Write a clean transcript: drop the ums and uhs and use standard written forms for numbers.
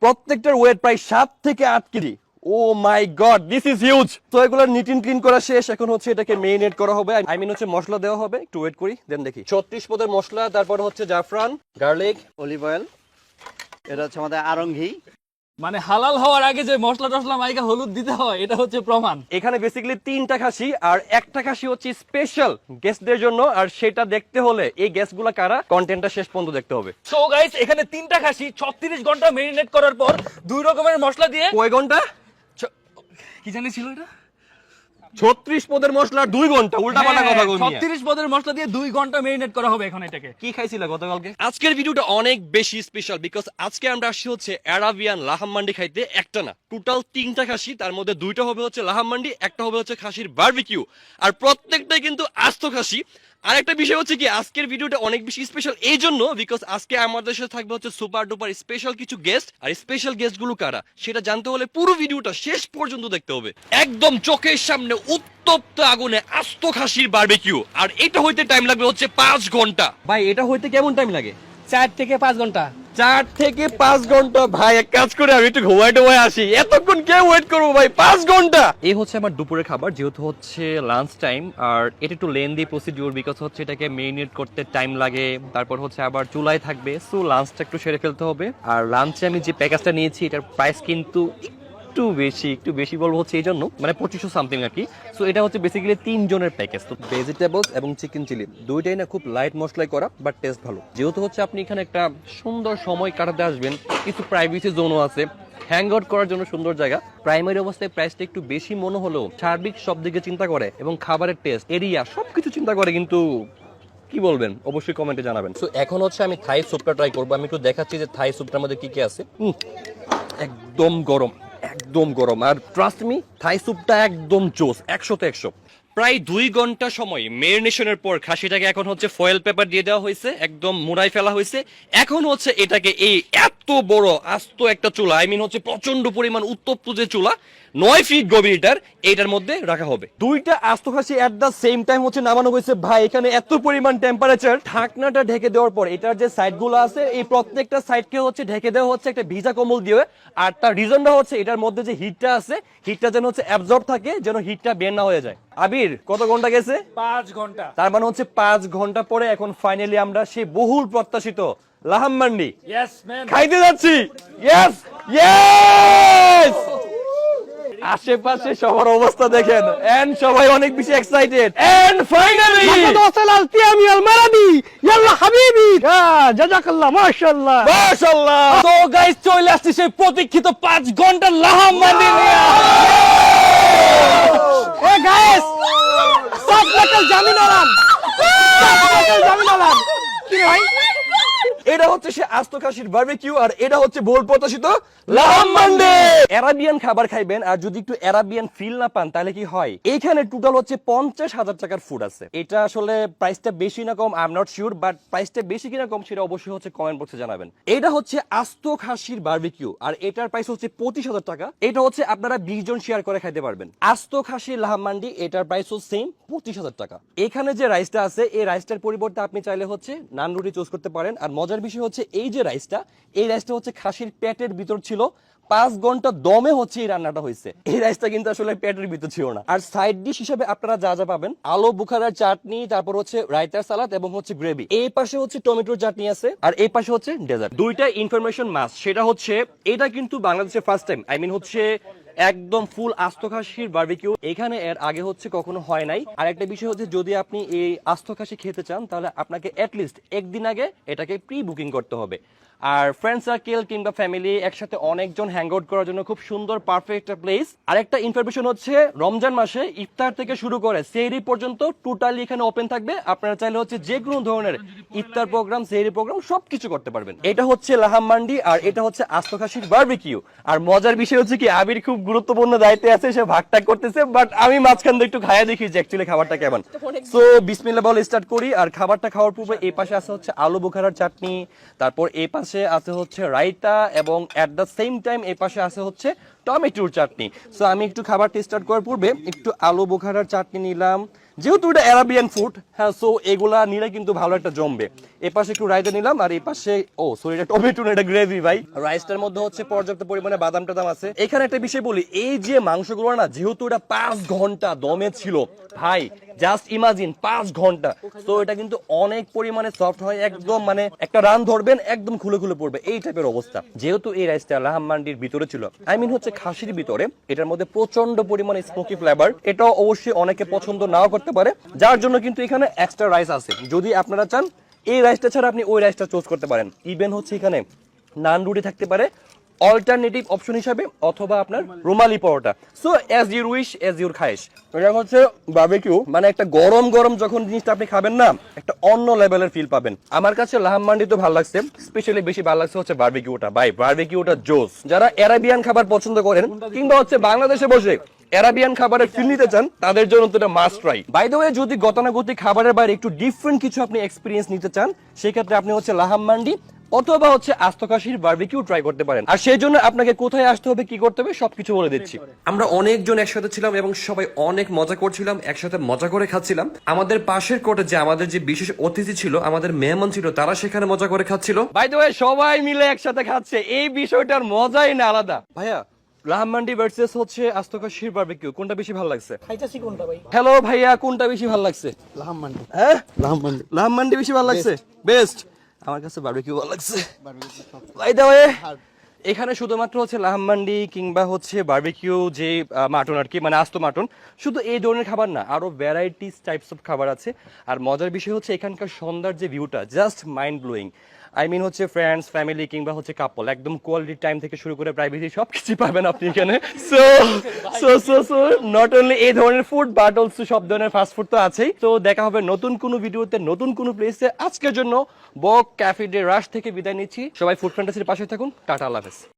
প্রত্যেকটার ওয়েট প্রায় 7 থেকে 8 কেজি। Oh my god, this is huge. তো এগুলো নিট এন্ড ক্লিন করা শেষ, এখন হচ্ছে এটাকে মেরিনেট করা হবে। আই মিন হচ্ছে মশলা দেওয়া হবে, একটু ওয়েট করি দেন দেখি। 36 পদের মশলা, তারপর হচ্ছে জাফরান, গার্লিক, অলিভ অয়েল, এটা হচ্ছে আমাদের আরঙ্গি। মানে হালাল হওয়ার আগে যে মশলা টসলা মাইকা হলুদ দিতে হয়, এটা হচ্ছে প্রমাণ। এখানে বেসিক্যালি 3টা খাসি, আর একটা খাসি হচ্ছে স্পেশাল গেস্টদের জন্য। আর সেটা দেখতে হলে এই গেস্টগুলো কারা, কন্টেন্টটা শেষ পর্যন্ত দেখতে হবে। সো গাইস, এখানে 3টা খাসি 36 ঘন্টা মেরিনেট করার পর 2 রকমের মশলা দিয়ে কয় ঘন্টা? কি জানি ছিল এটা 36 পদের মশলা 2 ঘন্টা, উল্টা পাল্টা কথা কই। 36 পদের মশলা দিয়ে 2 ঘন্টা মেরিনেট করা হবে এখন এটাকে। কি খাইছিলা গতকালকে? আজকের ভিডিওটা অনেক বেশি স্পেশাল, বিকজ আজকে আমরা আসছি হচ্ছে অ্যারাবিয়ান লাহাম মান্ডি খাইতে। একটা না, টোটাল 3টা খাসি, তার মধ্যে 2টা হবে হচ্ছে লাহাম মান্ডি, একটা হবে হচ্ছে খাসির বারবিকিউ, আর প্রত্যেকটাই কিন্তু আস্ত খাসি। আর একটা বিষয় হচ্ছে কি, আজকের ভিডিওটা অনেক বেশি স্পেশাল এই জন্য বিকজ আজকে আমাদের সাথে থাকবে হচ্ছে সুপার ডুপার স্পেশাল কিছু গেস্ট। আর স্পেশাল গেস্ট গুলো কারা সেটা জানতে হলে পুরো ভিডিওটা শেষ পর্যন্ত দেখতে হবে। একদম চোখের সামনে উত্তপ্ত আগুনে আস্ত খাসির বারবিকিউ, আর এটা হইতে টাইম লাগবে হচ্ছে 5 ঘন্টা। ভাই এটা হইতে কেমন টাইম লাগে? 4 থেকে 5 ঘন্টা। 4 থেকে 5 ঘন্টা? ভাই এক কাজ করে আমি একটু ঘুমাই টুমাই আসি, এতক্ষণ কে ওয়েট করবো ভাই, 5 ঘন্টা। এই হচ্ছে আমার দুপুরের খাবার, যেহেতু হচ্ছে লাঞ্চ টাইম। আর এটা একটু লেন্দি প্রসিডিউর, বিকজ হচ্ছে এটাকে মেরিনেট করতে টাইম লাগে, তারপর হচ্ছে আবার চুলায় থাকবে। সো লাঞ্চটা একটু সেরে ফেলতে হবে। আর লাঞ্চে আমি যে প্যাকেজটা নিয়েছি এটার প্রাইস কিন্তু একটু বেশি বলবো হচ্ছে এই জন্য, মানে 2500 সামথিং আর কি। সো এটা হচ্ছে বেসিক্যালি 3 জনের প্যাকেজ। তো ভেজিটেবলস এবং চিকেন চিলি দুইটাই না খুব লাইট মশলায় করা, বাট টেস্ট ভালো। যেহেতু হচ্ছে আপনি এখানে একটা সুন্দর সময় কাটাতে আসবেন, কিছু প্রাইভেসি জোনও আছে, হ্যাং আউট করার জন্য সুন্দর জায়গা। প্রাইমারি অবস্থায় প্রাইসটা একটু বেশি মনে হলেও সার্বিক সব দিকে চিন্তা করে এবং খাবারের টেস্ট, এরিয়া সবকিছু চিন্তা করে। কিন্তু কি বলবেন অবশ্যই কমেন্টে জানাবেন। সো এখন হচ্ছে আমি থাই স্যুপটা ট্রাই করবো। আমি একটু দেখাচ্ছি যে থাই স্যুপটার মধ্যে কি কি আছে। একদম গরম, একদম গরম। আর ট্রাস্ট মি, থাই স্যুপটা একদম জোস, 100তে 100। প্রায় 2 ঘন্টা সময় মেরিনেশনের পর খাসিটাকে এখন হচ্ছে ফয়েল পেপার দিয়ে দেওয়া হয়েছে, একদম মুড়াই ফেলা হয়েছে। এখন হচ্ছে এটাকে এই এত বড় আস্ত একটা চুলা, আই মিন হচ্ছে প্রচন্ড পরিমাণ উত্তপ্ত যে চুলা, 9 ফিট গভীরটার, এইটার মধ্যে রাখা হবে। 2টা আস্ত খাসি এট দা সেম টাইম হচ্ছে নামানো হয়েছে। ভাই এখানে এত পরিমাণ টেম্পারেচার, ঢাকনাটা ঢেকে দেওয়ার পর এটার যে সাইড গুলো আছে এই প্রত্যেকটা সাইডকে হচ্ছে ঢেকে দেওয়া হচ্ছে একটা ভিজা কম্বল দিয়ে। আর তার রিজনটা হচ্ছে এটার মধ্যে যে হিটটা আছে, হিটটা যেন হচ্ছে অ্যাবজর্ব থাকে, যেন হিটটা বের না হয়ে যায়। আবির কত ঘন্টা গেছে? 5 ঘন্টা। তার মানে হচ্ছে 5 ঘন্টা পরে এখন ফাইনালি আমরা সেই বহুল প্রত্যাশিত লাহাম মান্ডি ইয়েস ম্যান খাইতে যাচ্ছি। Yes yes. আশেপাশে সবার অবস্থা দেখেন, এন্ড সবাই অনেক বেশি এক্সাইটেড। এন্ড ফাইনালি মাশাআল্লাহ। তো গাইস, চলে আসছে সেই প্রতীক্ষিত 5 ঘন্টার লাহাম মান্ডি নিয়ে। এ গাইস, সব লোকাল জামিন আলাম, কি রে ভাই? এটা হচ্ছে সে আস্ত খাসির বারবিকিউ, আর এটা হচ্ছে বহুল প্রত্যাশিত লাহাম মান্ডি। অ্যারাবিয়ান খাবার খাইবেন, আর যদি একটু অ্যারাবিয়ান ফিল না পান তাহলে কি হয়, এইখানে টোটাল হচ্ছে 50,000 টাকার ফুড আছে। এটা আসলে প্রাইসটা বেশি না কম I am not sure, but প্রাইসটা বেশি কিনা কম সেটা অবশ্যই হচ্ছে কমেন্ট বক্সে জানাবেন। এটা হচ্ছে আস্ত খাসির বারবিকিউ, আর এটার প্রাইস হচ্ছে 25,000 টাকা। এটা হচ্ছে আপনারা 20 জন শেয়ার করে খাইতে পারবেন। আস্ত খাসির লাহাম মান্ডি, এটার প্রাইস হচ্ছে সেম 25,000 টাকা। এখানে যে রাইসটা আছে এই রাইসটার পরিবর্তে আপনি চাইলে হচ্ছে নান রুটি চুজ করতে পারেন। আর মজার বিষয় হচ্ছে এই যে রাইসটা, এই রাইসটা হচ্ছে খাসির পেটের ভিতর ছিল, 5 ঘন্টা দমে হচ্ছে এই রান্নাটা হয়েছে। এই রাইসটা কিন্তু আসলে পেটের ভিতর ছিল না। আর সাইড ডিশ হিসেবে আপনারা যা যা পাবেন, আলু বুখারার চাটনি, তারপর হচ্ছে রায়তার সালাদ এবং হচ্ছে গ্রেভি। এই পাশে হচ্ছে টমেটোর চাটনি আছে, আর এই পাশে হচ্ছে ডেজার্ট। দুইটা ইনফরমেশন মাস্ট, সেটা হচ্ছে এটা কিন্তু বাংলাদেশে ফার্স্ট টাইম, আই মিন হচ্ছে একদম ফুল আস্ত খাসির বারবিকিউ এখানে এর আগে হচ্ছে কখনো হয় নাই। আর একটা বিষয় হচ্ছে যদি আপনি এই আস্ত খাসি খেতে চান তাহলে আপনাকে অ্যাটলিস্ট একদিন আগে এটাকে প্রি বুকিং করতে হবে। আর ফ্রেন্ড সার্কেল কিংবা ফ্যামিলি একসাথে অনেকজন হ্যাং আউট করার জন্য খুব সুন্দর পারফেক্ট একটা প্লেস। আরেকটা ইনফরমেশন হচ্ছে রমজান মাসে ইফতার থেকে শুরু করে সেহরি পর্যন্ত টোটালি এখানে ওপেন থাকবে। আপনারা চাইলে হচ্ছে যে কোনো ধরনের ইফতার প্রোগ্রাম, সেহরি প্রোগ্রাম সবকিছু করতে পারবেন। এটা হচ্ছে লাহাম মান্ডি, আর এটা হচ্ছে আস্ত খাসির বারবিকিউ। আর মজার বিষয় হচ্ছে কি, আবির খুব গুরুত্বপূর্ণ দায়িত্বে আছে, সে ভাগটা করতেছে, বাট আমি মাঝখান দিয়ে একটু খাইয়া দেখি যে অ্যাকচুয়ালি খাবারটা কেমন। সো বিসমিল্লাহ বলে স্টার্ট করি। আর খাবারটা খাওয়ার পূর্বে এই পাশে আছে হচ্ছে আলু বুখারার চাটনি, তারপর এই পাশে আছে হচ্ছে রায়তা, এবং এট দ্য সেম টাইম এই পাশে আছে হচ্ছে টমেটোর চাটনি। সো আমি একটু খাবারটা স্টার্ট করার পূর্বে একটু আলু বুখারার চাটনি নিলাম, যেহেতু এটা অ্যারাবিয়ান ফুড, হ্যাঁ, সো এগুলা নিলে কিন্তু ভালো একটা জমবে। এই পাশে একটু রায়তা নিলাম, আর এই পাশে এটা টমেটো না, এটা গ্রেভি ভাই। রাইসটার মধ্যে হচ্ছে পর্যাপ্ত পরিমাণে বাদাম টাদাম আছে। এখানে একটা বিষয় বলি, এই যে মাংসগুলো না, যেহেতু এটা 5 ঘন্টা দমে ছিল ভাই, জাস্ট ইমাজিন 5 ঘন্টা, তো এটা কিন্তু অনেক পরিমাণে সফট হয়, একদম মানে একটা রান ধরবেন একদম খুলে খুলে পড়বে, এই টাইপের অবস্থা। যেহেতু এই রাইসটা লাহাম মান্ডির ভিতরে ছিল, আই মিন হচ্ছে খাসির ভিতরে, এটার মধ্যে প্রচন্ড পরিমাণে স্মোকি ফ্লেভার, এটা অবশ্যই অনেকে পছন্দ নাও করতে পারে, যার জন্য কিন্তু এখানে এক্সট্রা রাইস আছে। যদি আপনারা চান এই রাইসটা ছাড়া আপনি ওই রাইসটা চুজ করতে পারেন। ইভেন হচ্ছে এখানে নান রুটি থাকতে পারে অল্টারনেটিভ অপশন হিসাবে, অথবা আপনার rumali paratha. So as your wish as your খাইশ। এটা হচ্ছে বারবিকিউ, মানে একটা গরম গরম যখন জিনিসটা আপনি খাবেন না, একটা অন্য লেভেলের ফিল পাবেন। আমার কাছে লাহাম মান্ডি তো ভালো লাগছে, স্পেশালি বেশি ভালো লাগছে হচ্ছে বারবিকিউটা। ভাই বারবিকিউটা জোস। যারা অ্যারাবিয়ান খাবার পছন্দ করেন, কিংবা হচ্ছে বাংলাদেশে বসে অ্যারাবিয়ান খাবারের ফিল নিতে চান, তাদের জন্য তো এটা must try. By the way, যদি গতানুগতিক খাবারের বাইরে একটু ডিফারেন্ট কিছু আপনি এক্সপিরিয়েন্স নিতে চান, সেই ক্ষেত্রে আপনি হচ্ছে লাহাম মান্ডি অথবা হচ্ছে আস্ত কাশির বারবিকিউ ট্রাই করতে পারেন। আর সেই জন্য আপনাকে কোথায় আসতে হবে, কি করতে হবে, সবকিছু বলে দিচ্ছি। আমরা অনেকজন একসাথে ছিলাম এবং সবাই অনেক মজা করছিলাম, একসাথে মজা করে খাচ্ছিলাম। আমাদের পাশের কোর্টে যে আমাদের যে বিশেষ অতিথি ছিল, আমাদের মেহমান ছিল, তারা সেখানে মজা করে খাচ্ছিল। বাই দ্য ওয়ে, সবাই মিলে একসাথে খাচ্ছে, এই বিষয়টার মজাই না আলাদা। ভাইয়া, লাহাম মান্ডি ভার্সেস হচ্ছে আস্ত কাশির বারবিকিউ, কোনটা বেশি ভালো লাগছে? খাইতাছি কোনটা ভাই? হ্যালো ভাইয়া, কোনটা বেশি ভালো লাগছে? লাহাম মান্ডি। হ্যাঁ, লাহাম মান্ডি। লাহাম মান্ডি বেশি ভালো লাগছে, বেস্ট। আমার কাছে বারবিকিউ ভালো লাগছে। বাই দ্য ওয়ে, এখানে শুধুমাত্র হচ্ছে লাহাম মান্ডি কিংবা হচ্ছে বারবিকিউ যে মাটন আর কি, মানে আস্ত মাটন, শুধু এই ধরনের খাবার না, আরো ভ্যারাইটিস টাইপস অফ খাবার আছে। আর মজার বিষয় হচ্ছে এখানকার সন্ধ্যার যে ভিউটা, just mind blowing. I mean হচ্ছে ফ্রেন্ডস, ফ্যামিলি কিংবা হচ্ছে কাপল, একদম কোয়ালিটি টাইম থেকে শুরু করে প্রাইভেসি সবকিছু পাবেন আপনি এখানে। So so so so not only এই ধরনের ফুড, বাট অলসো সব ধরনের ফাস্ট ফুড তো আছেই। তো দেখা হবে নতুন কোনো ভিডিওতে, নতুন কোনো প্লেসে। আজকের জন্য বক ক্যাফে ডে রাশ থেকে বিদায় নিচ্ছি। সবাই ফুড ফ্যান্টাসির পাশে থাকুন। টাটা, আল্লাহ হাফেজ।